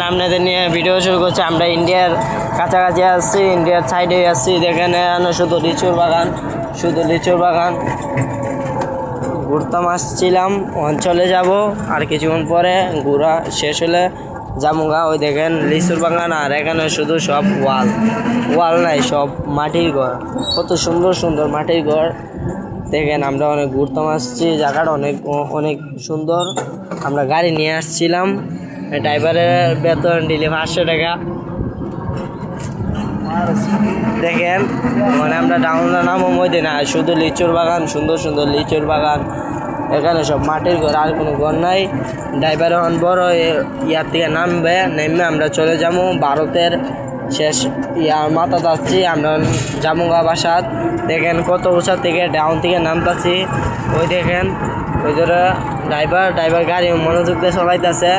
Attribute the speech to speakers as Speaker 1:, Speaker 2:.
Speaker 1: আপনাদের নিয়ে ভিডিও শুরু করছি। আমরা ইন্ডিয়ার কাছাকাছি আসছি, ইন্ডিয়ার সাইডে আসছি। দেখেন শুধু লিচুর বাগান, শুধু লিচুর বাগান। ঘুরতাম আসছিলাম, অঞ্চলে যাব আর কিছুক্ষণ পরে ঘোরা শেষ হলে জামুগা। ওই দেখেন লিচুর বাগান, আর এখানে শুধু সব ওয়াল, ওয়াল নাই, সব মাটির ঘর। কত সুন্দর সুন্দর মাটির ঘর। দেখেন আমরা অনেক ঘুরতাম আসছি, জায়গাটা অনেক অনেক সুন্দর। আমরা গাড়ি নিয়ে আসছিলাম, ড্রাইভারের বেতন দিলে 500 টাকা। দেখেন মানে আমরা ডাউনটা নামো মধ্যে না, শুধু লিচুর বাগান, সুন্দর সুন্দর লিচুর বাগান। এখানে সব মাটির ঘর, আর কোনো ঘর নাই। ড্রাইভার এখন বড় ইয়ার থেকে নামবে, নেমে আমরা চলে যাবো ভারতের শেষ ইয়ার মাথা যাচ্ছি আমরা জামুগা বাসাত। দেখেন কত উঁচা থেকে ডাউন থেকে নামতাছি। ওই দেখেন ওই ধরে ড্রাইভার গাড়ি মনোযোগ দিয়ে চলাইতেছে।